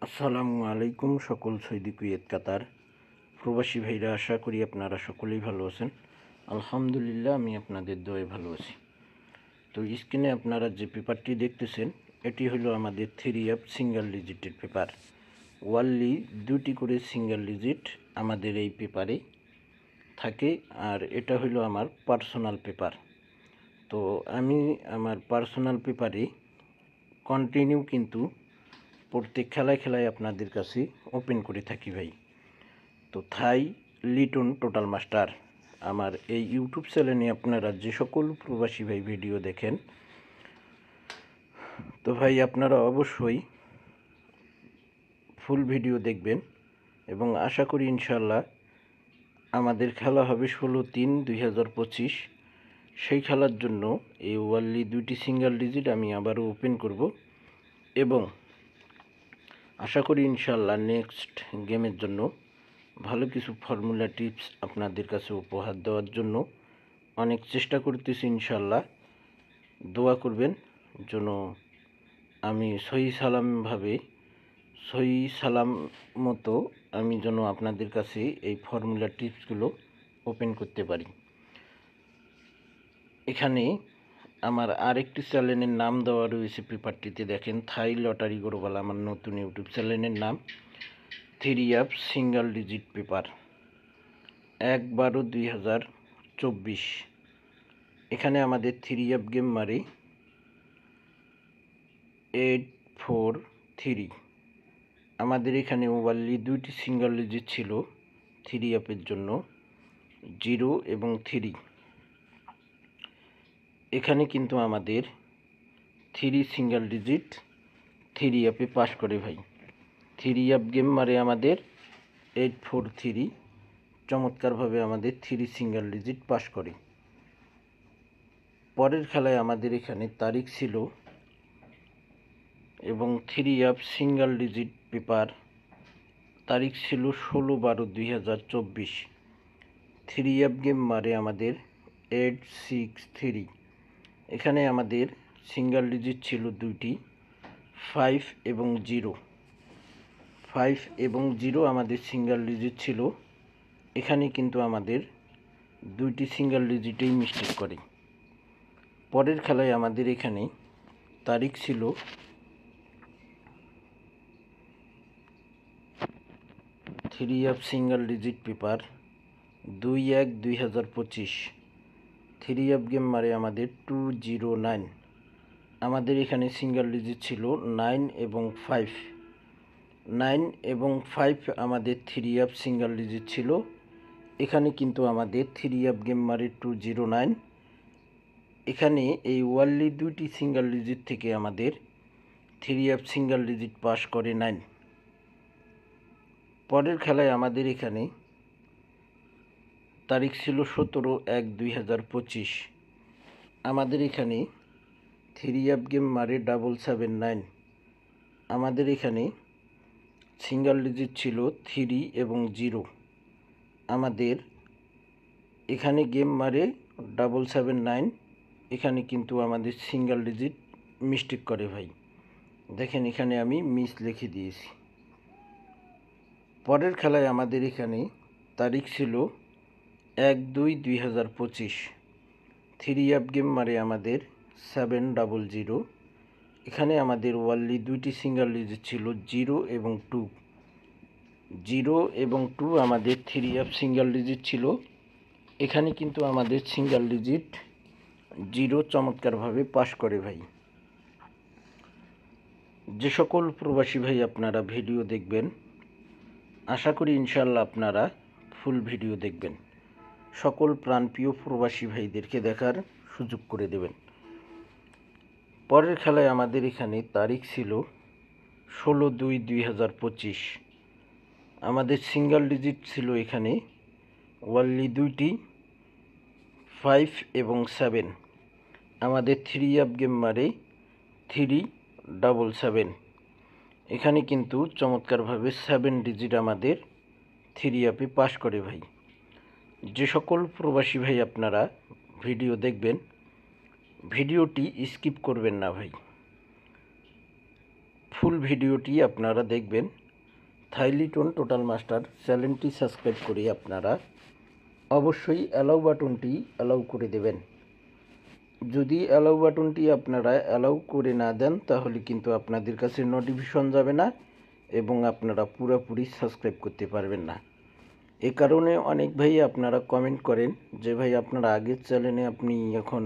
আসসালামু আলাইকুম সকল সৌদি কুয়েত কাতার প্রবাসী ভাইরা, আশা করি আপনারা সকলেই ভালো আছেন। আলহামদুলিল্লাহ, আমি আপনাদের দোয়ায় ভালো আছি। তো স্ক্রিনে আপনারা যে পেপারটি দেখতেছেন, এটি হলো আমাদের 3F সিঙ্গেল ডিজিটের পেপার। ওয়ানলি 2টি করে সিঙ্গেল ডিজিট আমাদের এই পেপারে থাকে, আর এটা হলো আমার পার্সোনাল পেপার। তো আমি আমার পার্সোনাল পেপারে কন্টিনিউ কিন্তু প্রত্যেক খেলায় আপনাদের কাছে ওপেন করে থাকি ভাই। তো থাই লিটন টোটাল মাস্টার আমার এই ইউটিউব চ্যানেলে আপনারা যে সকল প্রবাসী ভাই ভিডিও দেখেন, তো ভাই আপনারা অবশ্যই ফুল ভিডিও দেখবেন এবং আশা করি ইনশাল্লাহ আমাদের খেলা হবে 16/3/2025। সেই খেলার জন্য এই ওয়ানলি 2টি সিঙ্গেল ডিজিট আমি আবারও ওপেন করব এবং আশা করি ইনশাল্লাহ নেক্সট গেমের জন্য ভালো কিছু ফর্মুলা টিপস আপনাদের কাছে উপহার দেওয়ার জন্য অনেক চেষ্টা করতেছি। ইনশাল্লাহ দোয়া করবেন যেন আমি সহি সালাম মতো আমি যেন আপনাদের কাছে এই ফর্মুলা টিপসগুলো ওপেন করতে পারি। এখানে আমার আরেকটি চ্যানেলের নাম দেওয়া রয়েছে পেপারটিতে, দেখেন থাই লটারি গ্লোবাল আমার নতুন ইউটিউব চ্যানেলের নাম। 3F single digit paper 1/12/2024। এখানে আমাদের 3F গেম মারে 843। আমাদের এখানে ওয়ানলি 2টি সিঙ্গেল ডিজিট ছিল 3Fের জন্য, 0 এবং 3। এখানে কিন্তু আমাদের 3 সিঙ্গেল ডিজিট 3Fে পাস করে ভাই। 3F গেম মারে আমাদের 843, চমৎকারভাবে আমাদের 3 সিঙ্গেল ডিজিট পাস করে। পরের খেলায় আমাদের এখানে তারিখ ছিল এবং 3F সিঙ্গেল ডিজিট পেপার তারিখ ছিল 16/12/2024। 3F গেম মারে আমাদের 863। এখানে আমাদের সিঙ্গেল ডিজিট ছিল 2টি, 5 এবং 0। 5 এবং 0 আমাদের সিঙ্গেল ডিজিট ছিল। এখানে কিন্তু আমাদের 2টি সিঙ্গেল ডিজিটেই মিস্টেক করে। পরের খেলায় আমাদের এখানে তারিখ ছিল 3F single digit paper 2/1/2025। 3F game মারে আমাদের 209। আমাদের এখানে সিঙ্গেল ডিজিট ছিল 9 এবং 5। 9 এবং 5 আমাদের 3F সিঙ্গেল ডিজিট ছিল। এখানে কিন্তু আমাদের 3F গেম মারে 209। এখানে এই ওয়ানলি 2টি সিঙ্গেল ডিজিট থেকে আমাদের 3F সিঙ্গেল ডিজিট পাস করে 9। পরের খেলায় আমাদের এখানে তারিখ ছিল 17/1/2025। আমাদের এখানে 3F গেম মারে 779। আমাদের এখানে সিঙ্গেল ডিজিট ছিল 3 এবং 0। আমাদের এখানে গেম মারে 779। এখানে কিন্তু আমাদের সিঙ্গেল ডিজিট মিস্টেক করে ভাই, দেখেন এখানে আমি মিস লিখে দিয়েছি। পরের খেলায় আমাদের এখানে তারিখ ছিল 1/2/2025। 3F গেম মারে আমাদের 700। এখানে আমাদের ওয়ানলি 2টি সিঙ্গেল ডিজিট ছিল 0 এবং 2। 0 এবং 2 আমাদের 3F সিঙ্গেল ডিজিট ছিল। এখানে কিন্তু আমাদের সিঙ্গেল ডিজিট 0 চমৎকারভাবে পাস করে ভাই। যে সকল প্রবাসী ভাই আপনারা ভিডিও দেখবেন, আশা করি ইনশাল্লাহ আপনারা ফুল ভিডিও দেখবেন। সকল প্রাণপ্রিয় প্রবাসী ভাইদেরকে দেখার সুযোগ করে দেবেন। পরের খেলায় আমাদের এখানে তারিখ ছিল 16/2/2025। আমাদের সিঙ্গেল ডিজিট ছিল এখানে ওয়ানলি 2টি, 5 এবং 7। আমাদের 3F গেম মারে 377। এখানে কিন্তু চমৎকারভাবে 7 ডিজিট আমাদের 3Fে পাস করে ভাই। যে সকল প্রবাসী ভাই আপনারা ভিডিও দেখবেন, ভিডিওটি স্কিপ করবেন না ভাই, ফুল ভিডিওটি আপনারা দেখবেন। থাইলিটন টোটাল মাস্টার চ্যানেলটি সাবস্ক্রাইব করে আপনারা অবশ্যই অ্যালাউ বাটনটি অ্যালাউ করে দেবেন। যদি অ্যালাউ বাটনটি আপনারা অ্যালাউ করে না দেন তাহলে কিন্তু আপনাদের কাছে নোটিফিকেশন যাবে না এবং আপনারা পুরোপুরি সাবস্ক্রাইব করতে পারবেন না। এ কারণে অনেক ভাই আপনারা কমেন্ট করেন যে ভাই আপনারা আগের চ্যানেলে আপনি এখন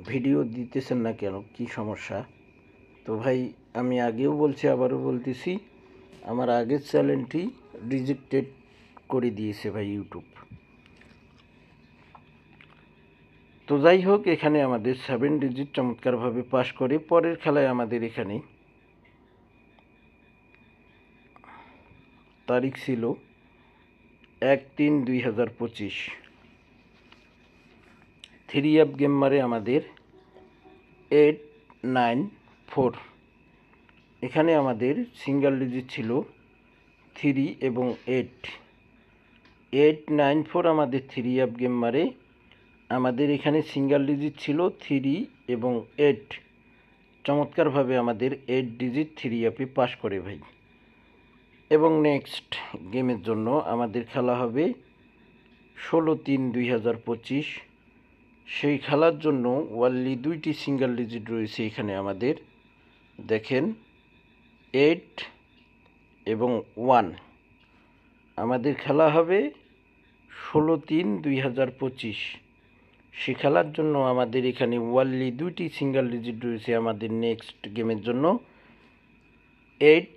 ভিডিও দিতেছেন না কেন, কি সমস্যা? তো ভাই আমি আগেও বলছি, আবারও বলতেছি, আমার আগের চ্যানেলটি রিজেক্টেড করে দিয়েছে ভাই ইউটিউব। তো যাই হোক, এখানে আমাদের 7 ডিজিট চমৎকারভাবে পাস করে পরের খেলায় আমাদের এখানে তারিখ ছিল 1/3/2025। 3 গেম মারে আমাদের 894। এখানে আমাদের সিঙ্গেল ডিজিট ছিল 3 এবং 8। 894 আমাদের 3 গেম মারে। আমাদের এখানে সিঙ্গেল ডিজিট ছিল 3 এবং 8। চমৎকারভাবে আমাদের 8 ডিজিট 3 পাস করে ভাই। এবং নেক্সট গেমের জন্য আমাদের খেলা হবে 16/3/2025। সেই খেলার জন্য ওয়ানলি 2টি সিঙ্গেল ডিজিট রয়েছে এখানে আমাদের, দেখেন 8 এবং 1। আমাদের খেলা হবে 16/3/2025। সে খেলার জন্য আমাদের এখানে ওয়ানলি 2টি সিঙ্গেল ডিজিট রয়েছে আমাদের নেক্সট গেমের জন্য, 8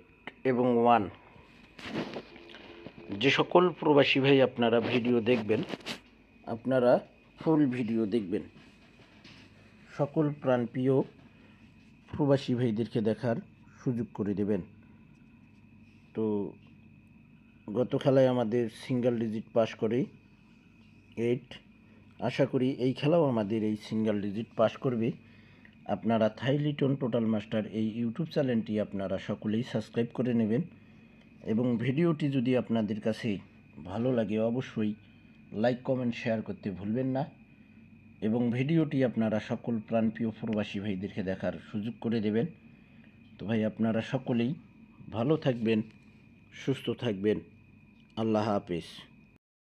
এবং 1। যে সকল প্রবাসী ভাই আপনারা ভিডিও দেখবেন, আপনারা ফুল ভিডিও দেখবেন। সকল প্রাণপ্রিয় প্রবাসী ভাইদেরকে দেখার সুযোগ করে দেবেন। তো গত খেলায় আমাদের সিঙ্গেল ডিজিট পাস করে 8। আশা করি এই খেলাও আমাদের এই সিঙ্গেল ডিজিট পাস করবে। আপনারা থাইলিটন টোটাল মাস্টার এই ইউটিউব চ্যানেলটি আপনারা সকলেই সাবস্ক্রাইব করে নেবেন এবং ভিডিওটি যদি আপনাদের কাছে ভালো লাগে অবশ্যই লাইক কমেন্ট শেয়ার করতে ভুলবেন না এবং ভিডিওটি আপনারা সকল প্রাণপ্রিয় প্রবাসী ভাইদেরকে দেখার সুযোগ করে দেবেন। তো ভাই আপনারা সকলেই ভালো থাকবেন, সুস্থ থাকবেন। আল্লাহ হাফেজ।